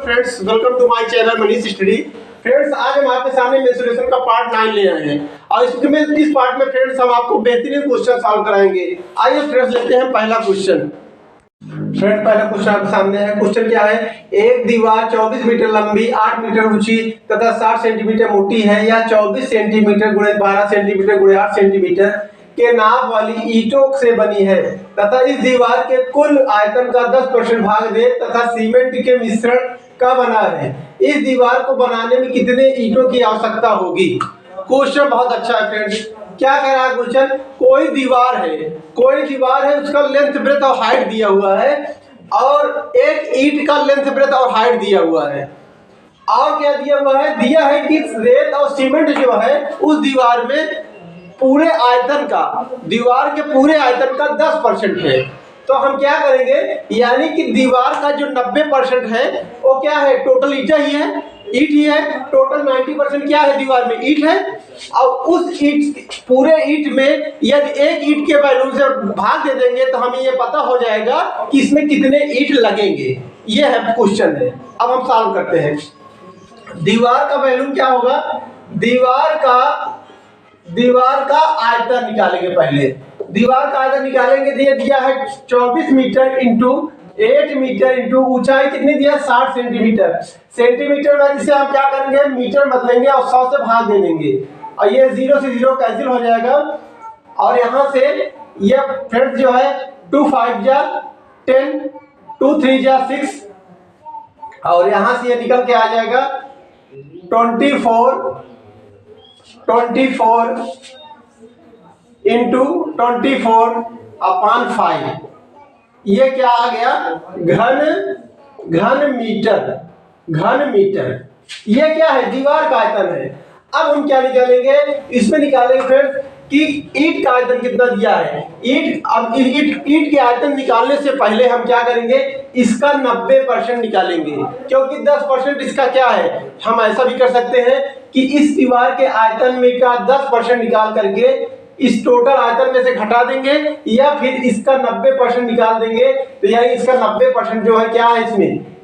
Friends, welcome to my channel Manish study. Friends, आज हम आपके सामने मेंसुरेशन का पार्ट 9 ले आए हैं और इस पार्ट में फ्रेंड्स हम आपको बेहतरीन क्वेश्चन सॉल्व कराएंगे। आइए फ्रेंड्स लेते हैं पहला क्वेश्चन। फ्रेंड्स, पहला क्वेश्चन आपके सामने है। क्वेश्चन क्या है? एक दीवार 24 मीटर लंबी, 8 मीटर ऊंची तथा 60 सेंटीमीटर मोटी है या 24 सेंटीमीटर गुणे 12 सेंटीमीटर गुणे 8 सेंटीमीटर के नाप वाली ईंटों से बनी है तथा इस दीवार के कुल आयतन का 10% भाग रेत तथा सीमेंट के मिश्रण का बना है। इस दीवार को बनाने में कितने ईंटों की आवश्यकता होगी? क्वेश्चन बहुत अच्छा है फ्रेंड्स। क्या कह रहा है क्वेश्चन? कोई दीवार है, उसका लेंथ ब्रेथ और हाइट दिया हुआ है और एक ईंट का लेंथ ब्रेथ और हाइट दिया हुआ है। और क्या दिया हुआ है? दिया है कि रेत और सीमेंट जो है उस दीवार में पूरे आयतन का, दीवार के पूरे आयतन का 10% है। तो हम क्या करेंगे, यानी कि दीवार का जो 90% है वो क्या है? टोटल ईंट ही है। टोटल 90% क्या है? दीवार में ईंट है। और उस ईंट, पूरे ईंट में यदि एक ईंट के वैल्यू से भाग दे देंगे तो हमें ये पता हो जाएगा कि इसमें कितने ईंट लगेंगे। ये है क्वेश्चन है। अब हम सॉल्व करते हैं। दीवार का वैल्यू क्या होगा? दीवार का आयतन निकालेंगे। पहले दीवार का आयतन निकालेंगे। दिया है 24 मीटर इंटू 8 मीटर इंटू ऊंचाई कितनी दिया? 60 सेंटीमीटर। सेंटीमीटर में जिसे हम क्या करेंगे, मीटर बदलेंगे और 100 से भाग दे देंगे और ये 0 से 0 कैंसिल हो जाएगा। और यहाँ से ये फ्रेंड्स जो है 2 5 जा 10, 2 3 जा 6 और यहाँ से ये निकल के आ जाएगा 24 इंटू 24/5। ये क्या आ गया? घन मीटर। ये क्या है? दीवार का आयतन है। अब हम क्या निकालेंगे? इसमें निकालेंगे फ्रेंड्स कि ईंट का आयतन कितना दिया है। ईंट के आयतन निकालने से पहले हम क्या करेंगे, इसका 90% निकालेंगे, क्योंकि 10% इसका क्या है। हम ऐसा भी कर सकते हैं कि इस दीवार के आयतन में का 10% निकाल करके इस टोटल आयतन में से घटा देंगे या फिर इसका 90% निकाल देंगे। तो यानी इसका 90% जो है क्या है,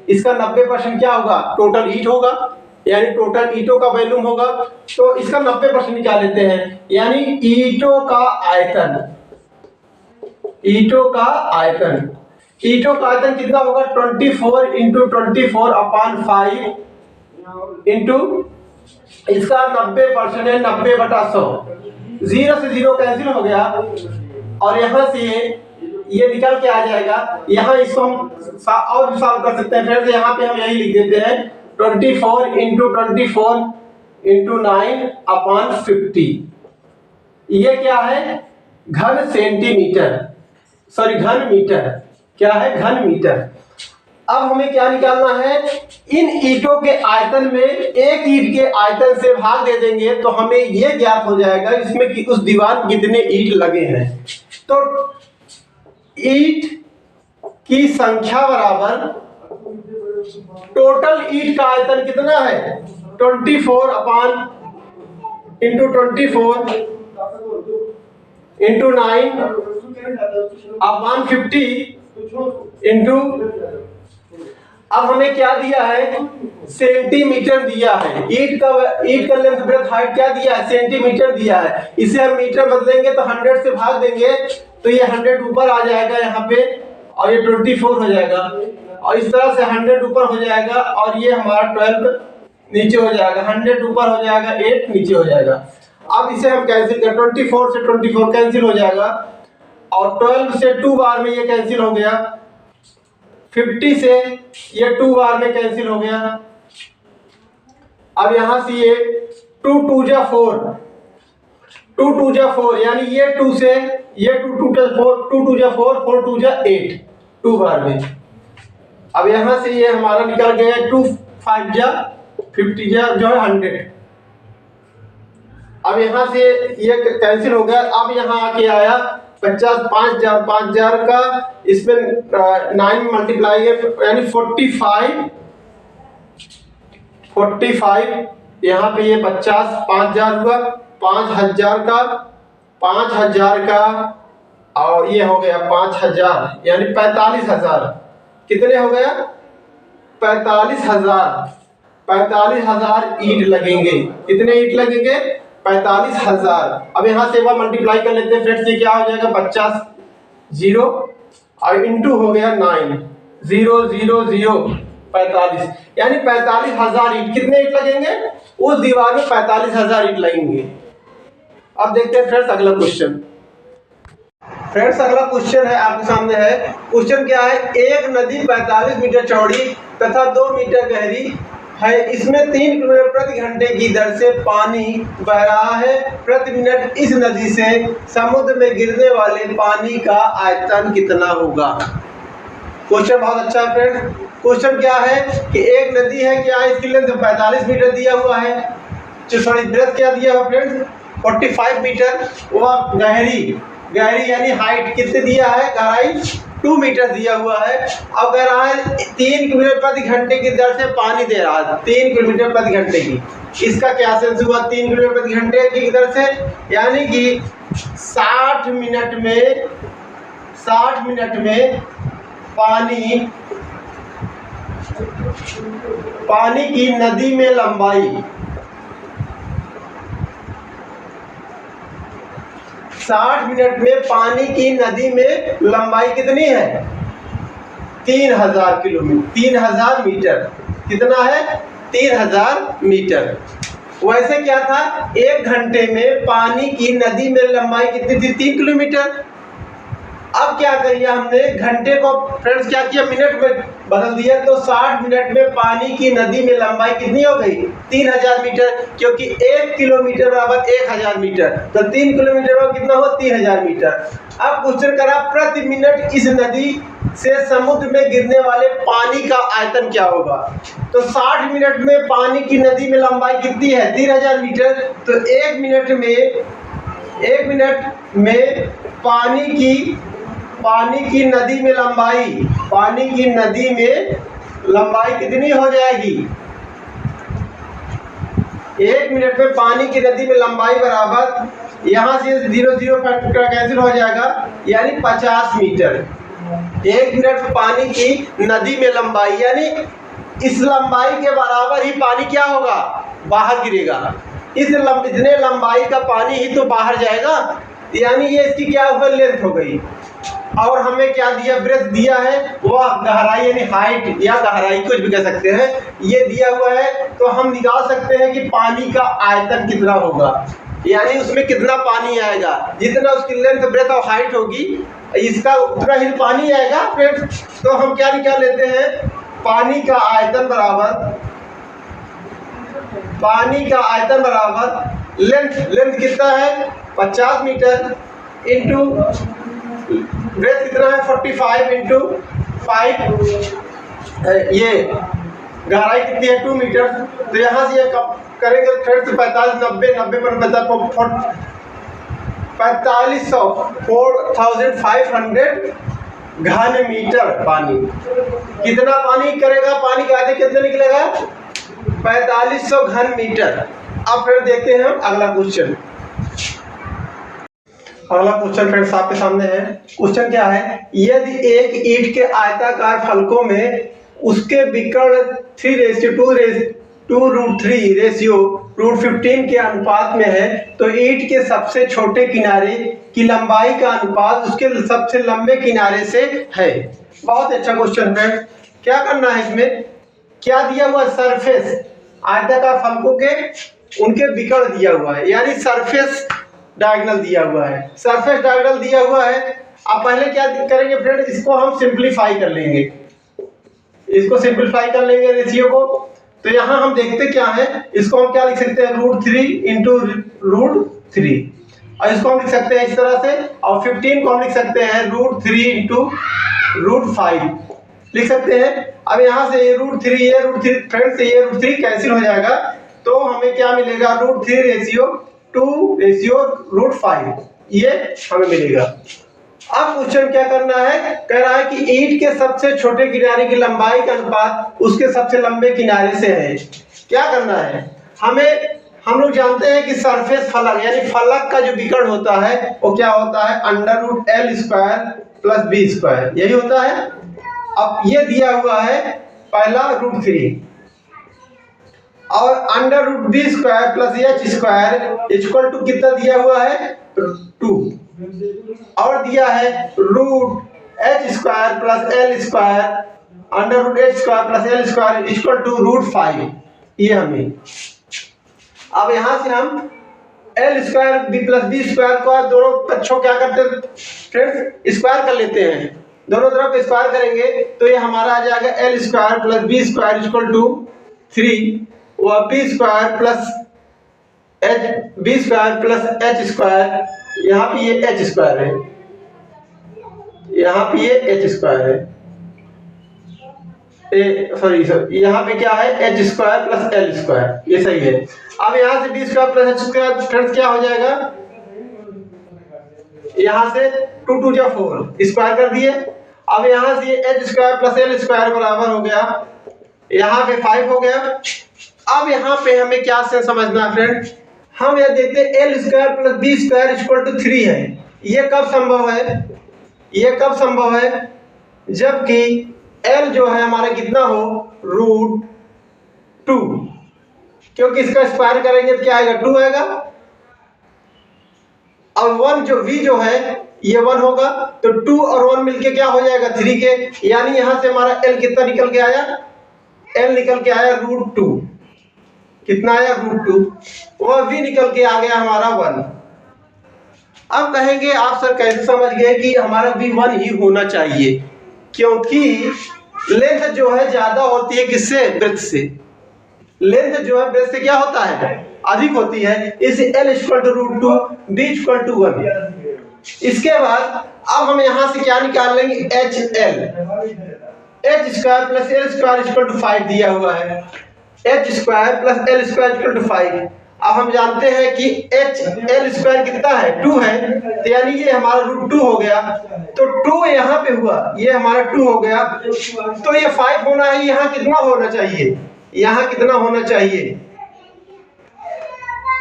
इसका 90% क्या होगा? टोटल ईंट होगा, यानी टोटल ईंटों का वॉल्यूम होगा। तो इसका 90% निकाल लेते हैं, यानी ईंटों का आयतन कितना होगा? 24 इंटू 24/5 इंटू इसका 90% है 90/100। 0 से 0 कैंसिल हो गया और यहाँ से ये निकल के आ जाएगा। यहाँ इसको हम और भी सॉल्व कर सकते हैं। फिर यहाँ पे हम यही लिख देते हैं 24 इंटू 9/50। ये क्या है? घन मीटर। क्या है? घन मीटर। अब हमें क्या निकालना है? इन ईंटों के आयतन में एक ईंट के आयतन से भाग दे देंगे तो हमें यह ज्ञात हो जाएगा इसमें कि उस दीवार में कितने ईंट लगे हैं। तो ईंट की संख्या बराबर टोटल ईंट का आयतन कितना है? 24 इंटू 9/50 इंटू, अब हमें क्या दिया है? सेंटीमीटर दिया है। ईंट का लेंथ ब्रेथ हाइट क्या दिया है? सेंटीमीटर दिया है। इसे हम मीटर बदलेंगे तो 100 से भाग देंगे तो ये 100 ऊपर आ जाएगा यहाँ पे और ये 24 हो जाएगा और इस तरह से 100 ऊपर हो जाएगा और ये हमारा 12 नीचे हो जाएगा। 100 ऊपर हो जाएगा, 8 नीचे हो जाएगा। अब इसे हम कैंसिल कर, 24 से 24 कैंसिल हो जाएगा और 12 से 2 बार में ये कैंसिल हो गया। 50 से ये 2 बार में कैंसिल हो गया। अब यहां से ये 2 2 जा 4 यानी ये 2 से ये 2 2 जा 4 2 2 जा 4 4 2 जा 8 2 बार में। अब यहां से ये हमारा निकल गया 2 5 जा 50 जा जो है 100। अब यहां से ये कैंसिल हो गया। अब यहां आके आया 50 5,000 का, इसमें 9 मल्टीप्लाई है यानी 45। यहाँ पे ये 50 5,000 हुआ, 5,000 का और ये हो गया 5,000 यानी 45,000। कितने हो गया? 45,000 ईंट लगेंगे। कितने ईंट लगेंगे? 45,000। अब यहाँ से वह मल्टीप्लाई कर लेते हैं फ्रेंड्स, ये क्या हो जाएगा 50 0 और इंटू हो गया 9 0 0 0 45, यानी 45,000 ईंट। कितने ईंट लगेंगे? उस दीवार में 45,000 ईंट लगेंगे। अब देखते हैं फ्रेंड्स अगला क्वेश्चन। फ्रेंड्स अगला क्वेश्चन है आपके सामने है। क्वेश्चन क्या है? एक नदी 45 मीटर चौड़ी तथा 2 मीटर गहरी है। इसमें 3 किलोमीटर प्रति घंटे की दर से पानी बह रहा है। प्रति मिनट इस नदी से समुद्र में गिरने वाले पानी का आयतन कितना होगा? क्वेश्चन बहुत अच्छा है फ्रेंड्स। क्वेश्चन क्या है कि एक नदी है, क्या इसकी लेंथ 45 मीटर दिया हुआ है, सॉरी ब्रेथ क्या दिया हुआ फ्रेंड्स 45 मीटर। वह गहरी यानी हाइट कितने दिया है? गहराई 2 मीटर दिया हुआ है। अब कह रहा है 3 किलोमीटर प्रति घंटे की दर से पानी दे रहा है, 3 किलोमीटर प्रति घंटे की। इसका क्या सेंस हुआ 3 किलोमीटर प्रति घंटे की दर से? यानी कि 60 मिनट में पानी की नदी में लंबाई 60 मिनट में पानी की नदी में लंबाई कितनी है? 3000 मीटर। कितना है? 3000 मीटर। वैसे क्या था, 1 घंटे में पानी की नदी में लंबाई कितनी थी? 3 किलोमीटर। अब क्या किया हमने, घंटे को फ्रेंड्स क्या किया, मिनट में बदल दिया। तो 60 मिनट में पानी की नदी में लंबाई कितनी हो गई? 3000 मीटर, क्योंकि 1 किलोमीटर बराबर 1000 मीटर, तो 3 किलोमीटर में कितना हो? 3000 मीटर। अब क्वेश्चन करा प्रति मिनट इस नदी से समुद्र में गिरने वाले पानी का आयतन क्या होगा? तो 60 मिनट में पानी की नदी में लंबाई कितनी है? 3000 मीटर। तो 1 मिनट में पानी की नदी में लंबाई कितनी हो जाएगी? 1 मिनट में पानी की नदी में लंबाई बराबर, यहाँ से 0 0 कैंसिल हो जाएगा, यानी 50 मीटर। 1 मिनट में पानी की नदी में लंबाई, यानी इस लंबाई के बराबर ही पानी क्या होगा? बाहर गिरेगा। इतने लंबाई का पानी ही तो बाहर जाएगा, यानी ये इसकी क्या हो गई? लेंथ हो गई। और हमें क्या दिया? ब्रेथ दिया है, वह गहराई यानी हाइट या गहराई कुछ भी कह सकते हैं, ये दिया हुआ है। तो हम निकाल सकते हैं कि पानी का आयतन कितना होगा, यानी उसमें कितना पानी आएगा। जितना उसकी लेंथ ब्रेथ और हाइट होगी, इसका उतना ही पानी आएगा फ्रेंड्स। तो हम क्या निकाल लेते हैं? पानी का आयतन बराबर लेंथ कितना है? 50 मीटर इंटू ब्रेथ कितना है? 45 इंटू 5, ये गहराई कितनी है? 2 मीटर। तो यहाँ से ये करेंगे फ्रेंड्स 45 90 पर 4500 घन मीटर पानी। कितना पानी करेगा? पानी का आयतन कितना निकलेगा? 4500 घन मीटर। अब फिर देखते हैं अगला क्वेश्चन। अगला क्वेश्चन फ्रेंड्स आपके सामने है। क्वेश्चन क्या है? यदि एक ईंट के आयताकार फलकों में उसके विकर्ण 3:2 रेशियो √15 के अनुपात में है, तो ईंट के सबसे छोटे किनारे की लंबाई का अनुपात उसके सबसे लंबे किनारे से है। बहुत अच्छा क्वेश्चन है। क्या करना है इसमें? क्या दिया हुआ? सरफेस, आयताकार फलकों के उनके विकर्ण दिया हुआ है, यानी सरफेस डायगोनल दिया हुआ है। अब पहले क्या करेंगे फ्रेंड? इसको हम सिंप्लीफाई कर लेंगे, रेशियो को। तो यहाँ हम देखते क्या है, इसको हम क्या लिख सकते हैं? √3 इंटू √3, और इसको हम लिख सकते हैं इस तरह से। और 15 को हम लिख सकते हैं √3 इंटू √5 लिख सकते हैं। अब यहाँ से ये √3 फ्रेंड्स से ये √3 कैंसिल हो जाएगा, तो हमें क्या मिलेगा? √3 रेशियो 2 रेशियो √5, ये हमें मिलेगा। अब क्वेश्चन क्या करना है? कह रहा है कि ईंट के सबसे छोटे किनारे की लंबाई का अनुपात उसके सबसे लंबे किनारे से है। क्या करना है हम लोग जानते हैं कि सरफेस फलक यानी फलक का जो विकर्ण होता है वो क्या होता है? √L² + B², यही होता है। अब ये दिया हुआ है पहला √3 और under root B square plus H square equal to कितना दिया हुआ है 2 और दिया है root H square plus L square under root H square plus L square equal to √5 ये हमें। अब यहां से हम L square B plus B square को दोनों पक्षों क्या करते हैं फ्रेंड्स स्क्वायर कर लेते हैं, दोनों तरफ स्क्वायर करेंगे तो ये हमारा आ जाएगा L square plus B square equal to 3 और B square plus H B square plus H square, यहाँ पे ये एच स्क्वायर है, यहाँ पे ये एच स्क्वायर है, सॉरी यहाँ पे क्या है H square plus L square, ये सही है। अब यहाँ से B square plus H square friends क्या हो जाएगा, यहाँ से 2 2 जा 4 स्क्वायर कर दिए। अब यहाँ से H square plus L square बराबर हो गया, यहाँ पे 5 हो गया। अब यहाँ पे हमें क्या से समझना है फ्रेंड, हम यह देखते हैं L square plus B square equal to 3 है, ये कब संभव है, ये कब संभव है जबकि एल जो है हमारा कितना हो √2, क्योंकि इसका स्क्वायर करेंगे तो क्या आएगा 2 आएगा और 1 जो v जो है ये 1 होगा तो 2 और 1 मिलके क्या हो जाएगा 3 के, यानी यहां से हमारा l कितना निकल के आया, l निकल के आया √2, कितना आया √2 और v निकल के आ गया हमारा 1। अब कहेंगे आप सर कैसे समझ गए कि हमारा v 1 ही होना चाहिए, क्योंकि लेंथ जो है ज्यादा होती है किससे, ब्रेथ से, लेंथ जो है ब्रेथ से क्या होता है अधिक होती है, इस l equal to √2 b equal to 1। इसके बाद अब हम यहां से क्या निकाल लेंगे HL, h square plus l square equal to 5 दिया हुआ है, h square plus l square equal to 5। अब हम जानते हैं कि HL स्क्वायर कितना है 2 है, तो यानी ये हमारा √2 हो गया, तो 2 यहाँ पे हुआ, ये हमारा 2 हो गया, तो ये 5 होना है, यहाँ कितना होना चाहिए, यहाँ कितना होना चाहिए,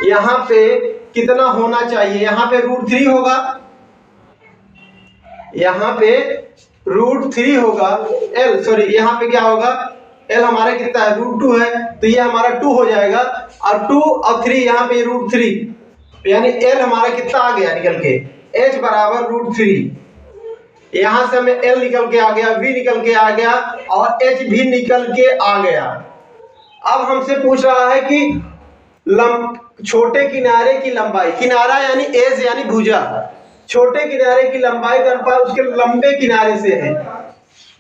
यहाँ पे कितना होना चाहिए, यहाँ पे √3 होगा, यहाँ पे √3 होगा, L सॉरी यहाँ पे क्या होगा L हमारा कितना है √2 है, तो ये हमारा 2 हो जाएगा और 2 और 3 यहाँ पे √3, यानी L हमारा कितना आ गया निकल के H बराबर √3, यहाँ से हमें L निकल के आ गया, V निकल के आ गया और H भी निकल के आ गया। अब हमसे पूछ रहा है कि छोटे किनारे की लंबाई, किनारा यानी एज यानी भुजा, छोटे किनारे की लंबाई का अनुपात उसके लंबे किनारे से है,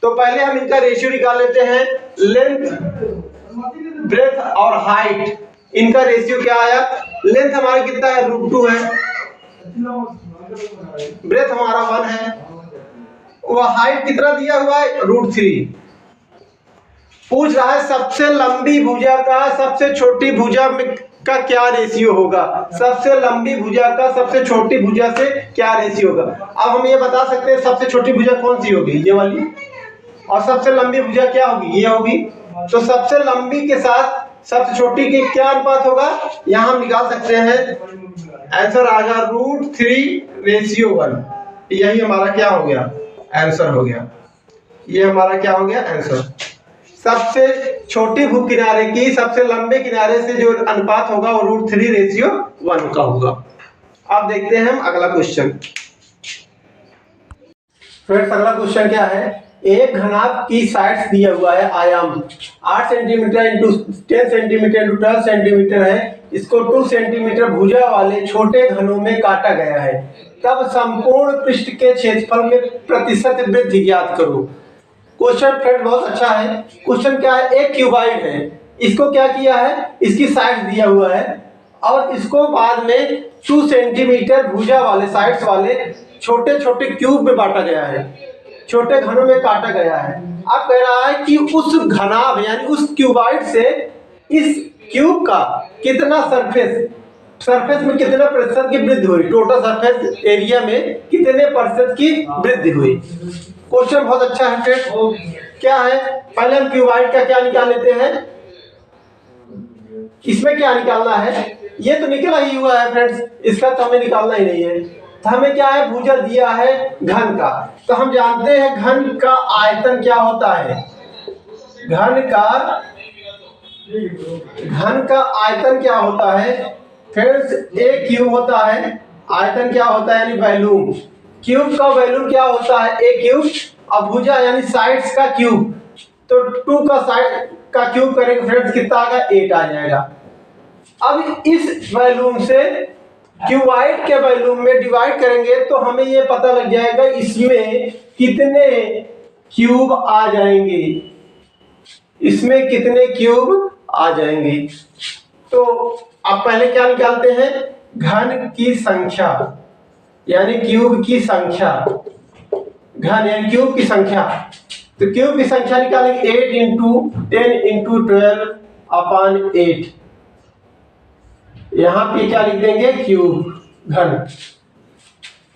तो पहले हम इनका रेशियो निकाल लेते हैं, लेंथ ब्रेथ और हाइट, इनका रेशियो क्या आया, लेंथ हमारा कितना है √2 है, ब्रेथ हमारा 1 है, वह हाइट कितना दिया हुआ है √3। पूछ रहा है सबसे लंबी भुजा का सबसे छोटी भुजा का क्या रेशियो होगा, सबसे लंबी भुजा का सबसे छोटी भुजा से क्या रेशियो होगा। अब हम ये बता सकते हैं सबसे छोटी भुजा कौन सी होगी, ये वाली, और सबसे लंबी भुजा क्या होगी, ये होगी, तो सबसे लंबी के साथ सबसे छोटी के क्या अनुपात होगा, यहाँ हम निकाल सकते हैं, आंसर आएगा √3:1, यही हमारा क्या हो गया आंसर हो गया, ये हमारा क्या हो गया आंसर। सबसे छोटी भू किनारे की सबसे लंबे किनारे से जो अनुपात होगा वो √3:1 का होगा। अब देखते हैं हम अगला क्वेश्चन। फ्रेंड्स अगला क्वेश्चन क्या है, एक घनाभ की साइड्स दिया हुआ है, आयाम 8 centimetre into 10 centimetre into 12 centimetre है, इसको 2 सेंटीमीटर भुजा वाले छोटे घनों में काटा गया है, तब संपूर्ण पृष्ठ के क्षेत्रफल में प्रतिशत वृद्धि ज्ञात करो। क्वेश्चन फ्रेंड बहुत अच्छा है। क्वेश्चन क्या है, एक क्यूबाइड है, इसको क्या किया है, इसकी साइड दिया हुआ है और इसको बाद में 2 सेंटीमीटर भुजा वाले साइड्स वाले छोटे छोटे क्यूब में बांटा गया है, छोटे घनों में काटा गया है। अब कह रहा है कि उस घनाभ यानी उस क्यूबाइड से इस क्यूब का कितना सरफेस में कितना प्रतिशत की वृद्धि हुई, टोटल सरफेस एरिया में कितने प्रतिशत की वृद्धि हुई। क्वेश्चन बहुत अच्छा है फ्रेंड। क्या है, पहले हम क्यूबाइड का क्या निकाल लेते हैं, इसमें क्या निकालना है, ये तो निकला ही हुआ है फ्रेंड्स, इसका तो हमें निकालना ही नहीं है। तो हमें क्या है, भुजा दिया है घन का, तो हम जानते हैं घन का आयतन क्या होता है, घन का आयतन क्या होता है फ्रेंड्स? ए क्यूब होता है। आयतन क्या होता है यानी वॉल्यूम। क्यूब का वॉल्यूम क्या होता है? ए क्यूब। अब भुजा यानी साइड्स का क्यूब, तो 2 का साइड का क्यूब करेंगे फ्रेंड्स कितना आएगा? 8 आ जाएगा। अब इस वॉल्यूम से क्यूबाइड के वॉल्यूम में डिवाइड करेंगे तो हमें ये पता लग जाएगा इसमें कितने क्यूब आ जाएंगे, इसमें कितने क्यूब आ जाएंगे। तो अब पहले क्या निकालते हैं? घन की संख्या यानी क्यूब की संख्या। घन यानी क्यूब की संख्या, तो क्यूब की संख्या निकालेंगे 8 इंटू 10 इंटू 12 अपॉन 8। यहां पे क्या लिख देंगे? क्यूब घन।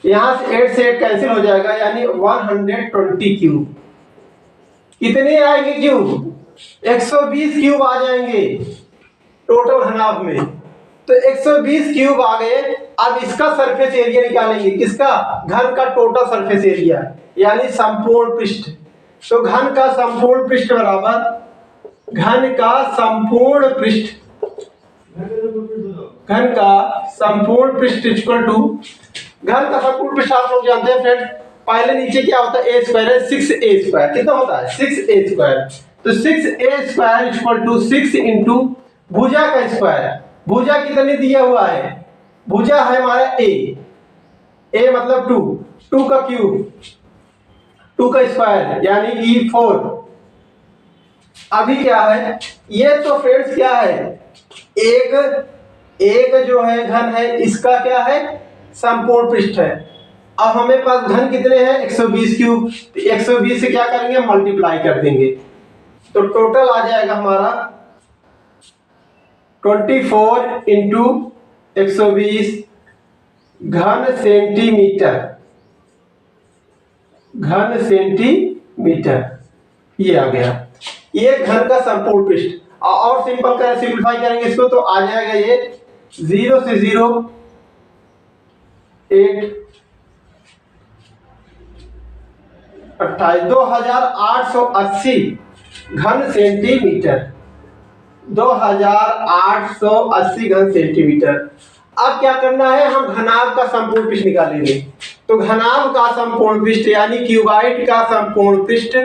यहां से 8 से 8 कैंसिल हो जाएगा यानी 120 क्यूब। कितने आएंगे क्यूब? 120 क्यूब आ जाएंगे टोटल घनाभ में। तो 120 क्यूब आ गए। अब इसका सरफेस एरिया निकालेंगे। किसका? घन का टोटल सरफेस एरिया यानी संपूर्ण पृष्ठ। तो घन का संपूर्ण पृष्ठ बराबर घन का संपूर्ण पृष्ठ, घन का संपूर्ण पृष्ठ इक्वल टू घन का संपूर्ण पृष्ठ आप लोग जानते हैं फ्रेंड्स, पहले नीचे क्या होता है? ए स्क्वायर है, 6a स्क्वायर। कितना होता है? 6a square. तो 6a square equal to 6 into भुजा का स्क्वायर। भुजा कितने दिया हुआ है? भुजा है हमारा a मतलब 2 का क्यूब, 2 का स्क्वायर यानी E4। अभी क्या है? ये तो फ्रेंड्स क्या है? एक जो है घन है, इसका क्या है? संपूर्ण पृष्ठ है। अब हमें पास घन कितने हैं? 120 क्यूब। 120 से क्या करेंगे? मल्टीप्लाई कर देंगे, तो टोटल आ जाएगा हमारा 24 इंटू 120 घन सेंटीमीटर। घन सेंटीमीटर ये आ गया। ये घन का संपूर्ण पृष्ठ। और सिंपल करें, सिंपलीफाई करेंगे इसको तो आ जाएगा ये 0 से 0 8 28 2880 घन सेंटीमीटर। 2880 घन सेंटीमीटर। अब क्या करना है? हम घनाभ का संपूर्ण पृष्ठ निकालेंगे। तो घनाभ का संपूर्ण पृष्ठ यानी क्यूबाइड का संपूर्ण पृष्ठ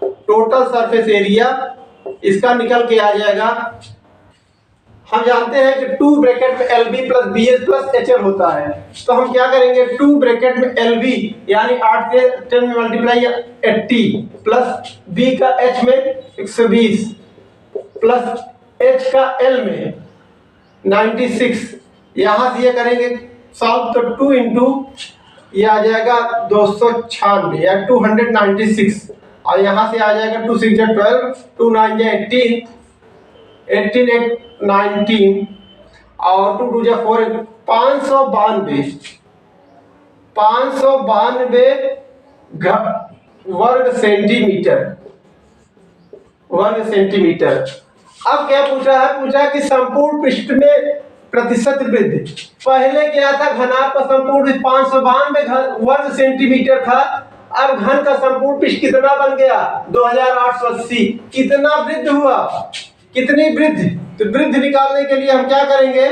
टोटल सरफेस एरिया इसका निकल के आ जाएगा। हम जानते हैं कि 2 ब्रैकेट में LB plus BH plus HL होता है। तो हम क्या करेंगे? 2 ब्रैकेट में LB यानी 8 से 10 में मल्टीप्लाई 80 प्लस B का H में 120 प्लस H का L में 96। यहां से ये करेंगे सॉल्व तो 2 इंटू ये आ जाएगा 296 या 296 और यहां से आ जाएगा 2 6 12 2 9 18 18 8 19 और 2 2 4 592 वर्ग सेंटीमीटर। अब क्या पूछा है? पूछा कि संपूर्ण पृष्ठ में प्रतिशत वृद्धि। पहले क्या था? घनाभ का संपूर्ण 592 वर्ग सेंटीमीटर था। अब घन का संपूर्ण पृष्ठ कितना बन गया? 2880। कितना वृद्धि हुआ? कितनी वृद्धि? तो वृद्धि निकालने के लिए हम क्या करेंगे?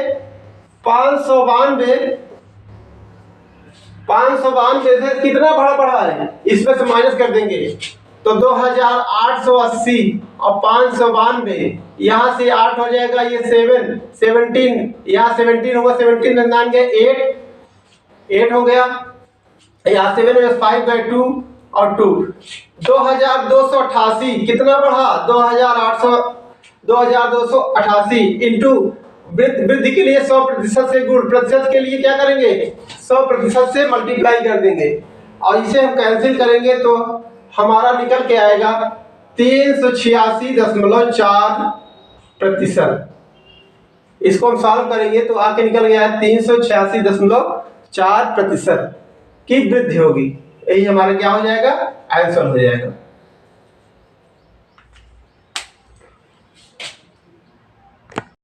592 से कितना बढ़ा है इसमें से माइनस कर देंगे तो 2880 और 592 यहां से 8 हो जाएगा, ये 17 यहाँ 17 होगा, 17 9 गए 8 हो गया, यहाँ 7 में 5 गए 2 और 2 2288 कितना बढ़ा? 2288 इंटू वृद्धि के लिए 100% से गुण, प्रतिशत के लिए क्या करेंगे? 100% से मल्टीप्लाई कर देंगे और इसे हम कैंसिल करेंगे तो हमारा निकल के आएगा 386.4%। इसको हम सॉल्व करेंगे तो आके निकल गया है 386.4% की वृद्धि होगी। यही हमारा क्या हो जाएगा? आंसर हो जाएगा।